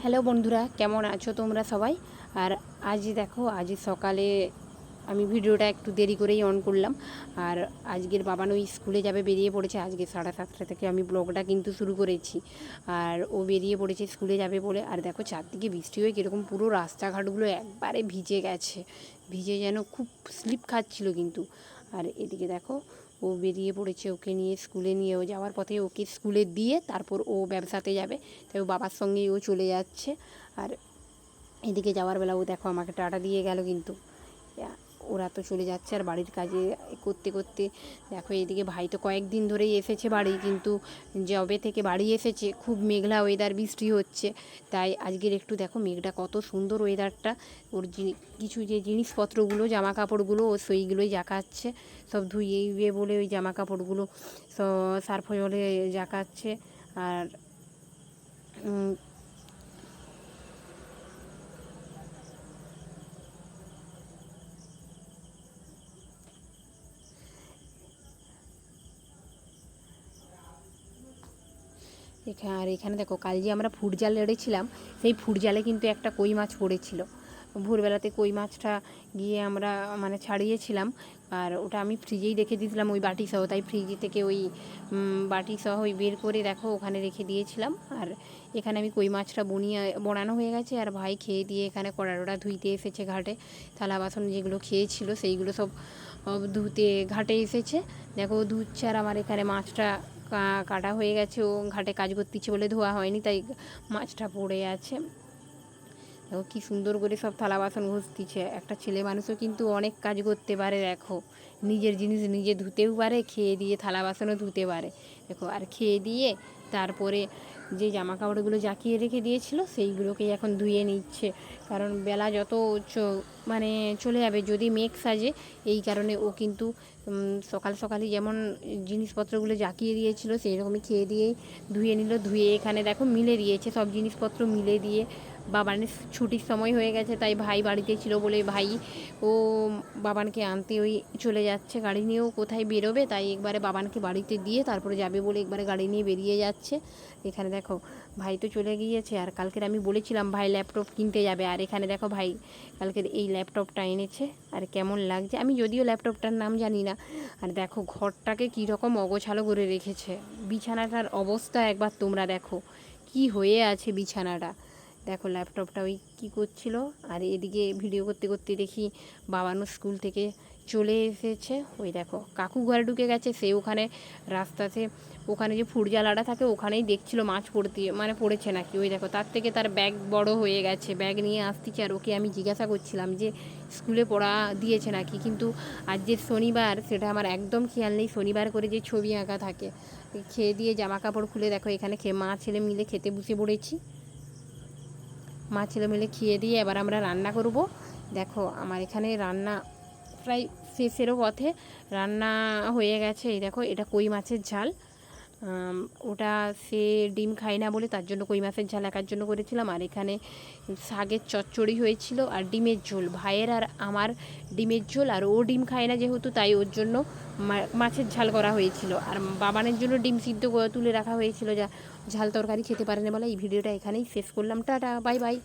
Hello বন্ধুরা, কেমন আছো তোমরা সবাই? আর আজ দেখো, আজ সকালে আমি ভিডিওটা একটু দেরি করেই অন করলাম। আর আজকের বাবান ওই স্কুলে যাবে, বেরিয়ে পড়েছে। আজকে 7:30 থেকে আমি ব্লগটা কিন্তু শুরু করেছি। আর ও বেরিয়ে পড়েছে স্কুলে যাবে বলে। আর দেখো চারদিকে বৃষ্টি হয়ে কীরকম পুরো রাস্তাঘাটগুলো একবারে ভিজে গেছে, ভিজে যেন খুব স্লিপ খাচ্ছিল কিন্তু। আর এদিকে দেখো ও বেরিয়ে পড়েছে, ওকে নিয়ে স্কুলে নিয়েও যাওয়ার পথে ওকে স্কুলে দিয়ে তারপর ও ব্যবসাতে যাবে, তাই ও বাবার সঙ্গেই ও চলে যাচ্ছে। আর এদিকে যাওয়ার বেলা ও দেখো আমাকে টাটা দিয়ে গেল কিন্তু। ওরা তো চলে যাচ্ছে। আর বাড়ির কাজে করতে করতে দেখো এদিকে ভাই তো কয়েকদিন ধরেই এসেছে বাড়ি, কিন্তু যবে থেকে বাড়ি এসেছে খুব মেঘলা ওয়েদার, বৃষ্টি হচ্ছে। তাই আজকের একটু দেখো মেঘটা কত সুন্দর ওয়েদারটা। ওর কিছু যে জিনিসপত্রগুলো, জামা কাপড়গুলো ও সেইগুলোই জাকাচ্ছে, সব ধুয়ে বলে ওই জামা কাপড়গুলো সার্ফ জলে জাকাচ্ছে। আর এখানে দেখো কাল যে আমরা ফুট জাল এড়েছিলাম, সেই ফুট জালে কিন্তু একটা কই মাছ পড়েছিল। ভোরবেলাতে কই মাছটা গিয়ে আমরা ছাড়িয়েছিলাম। আর ওটা আমি ফ্রিজেই রেখে দিয়েছিলাম ওই বাটি সহ, তাই ফ্রিজ থেকে ওই বাটি সহ ওই বের করে দেখো ওখানে রেখে দিয়েছিলাম। আর এখানে আমি কই মাছটা বনানো হয়ে গেছে। আর ভাই খেয়ে দিয়ে এখানে কড়াটা ধুইতে এসেছে ঘাটে। থালা বাসন যেগুলো খেয়েছিল সেইগুলো সব ধুতে ঘাটে এসেছে। দেখো ধুচ্ছে। আর আমার এখানে মাছটা কাটা হয়ে গেছে, ও ঘাটে কাজ করতেছে বলে ধোয়া হয়নি, তাই মাছটা পড়ে আছে। দেখো কী সুন্দর করে সব থালা বাসন ঘষতেছে। একটা ছেলে মানুষও কিন্তু অনেক কাজ করতে পারে দেখো, নিজের জিনিস নিজে ধুতেও পারে, খেয়ে দিয়ে থালা বাসনও ধুতে পারে দেখো। আর খেয়ে দিয়ে তারপরে যে জামা কাপড়গুলো জাকিয়ে রেখে দিয়েছিল সেইগুলোকেই এখন ধুয়ে নিচ্ছে, কারণ বেলা যত চলে যাবে যদি মেঘ সাজে, এই কারণে ও কিন্তু সকাল সকালই যেমন জিনিসপত্রগুলো জাকিয়ে দিয়েছিল সেই রকমই খেয়ে দিয়েই ধুয়ে নিল। ধুয়ে এখানে দেখো মিলে দিয়েছে, সব জিনিসপত্র মিলে দিয়ে বাবানের ছুটির সময় হয়ে গেছে, তাই ভাই বাড়িতে ছিল বলে ভাই ও বাবানকে আনতে ওই চলে যাচ্ছে গাড়ি নিয়েও। কোথায় বেরোবে, তাই একবারে বাবানকে বাড়িতে দিয়ে তারপরে যাবে বলে একবারে গাড়ি নিয়ে বেরিয়ে যাচ্ছে। এখানে দেখো ভাই তো চলে গিয়েছে। আর কালকের আমি বলেছিলাম ভাই ল্যাপটপ কিনতে যাবে, আর এখানে দেখো ভাই কালকের এই ল্যাপটপটা এনেছে। আর কেমন লাগছে, আমি যদিও ল্যাপটপটার নাম জানি না। আর দেখো ঘরটাকে কীরকম অগোছালো করে রেখেছে, বিছানাটার অবস্থা একবার তোমরা দেখো কি হয়ে আছে বিছানাটা। দেখো ল্যাপটপটা ওই কী করছিল। আর এদিকে ভিডিও করতে করতে দেখি বাবানও স্কুল থেকে চলে এসেছে। ওই দেখো কাকু ঘরে ঢুকে গেছে, সে ওখানে রাস্তাতে ওখানে যে ফুটজালাটা থাকে ওখানেই দেখছিল মাছ পড়েছে নাকি। ওই দেখো তার থেকে তার ব্যাগ বড় হয়ে গেছে, ব্যাগ নিয়ে আসতেছে। আর ওকে আমি জিজ্ঞাসা করছিলাম যে স্কুলে পড়া দিয়েছে নাকি, কিন্তু আজ যে শনিবার সেটা আমার একদম খেয়াল নেই। শনিবার করে যে ছবি আঁকা থাকে। খেয়ে দিয়ে জামা কাপড় খুলে দেখো এখানে মা ছেলে মিলে খেতে বসে পড়েছি। মা ছেলে মিলে খেয়ে দিয়ে এবার আমরা রান্না করব। দেখো আমার এখানে রান্না প্রায় শেষেরও পথে, রান্না হয়ে গেছে। এই দেখো এটা কই মাছের ঝাল। ওটা সে ডিম খায় না বলে তার জন্য কই মাছের ঝাল একার জন্য করেছিলাম। আর এখানে শাকের চচ্চড়ি হয়েছিল আর ডিমের ঝোল। ভাইয়ের আর আমার ডিমের ঝোল, আর ও ডিম খায় না যেহেতু, তাই ওর জন্য মাছের ঝাল করা হয়েছিল। আর বাবানের জন্য ডিম সিদ্ধ তুলে রাখা হয়েছিল, যা ঝাল তরকারি খেতে পারে না বলে। এই ভিডিওটা এখানেই শেষ করলাম। Tata, bye bye.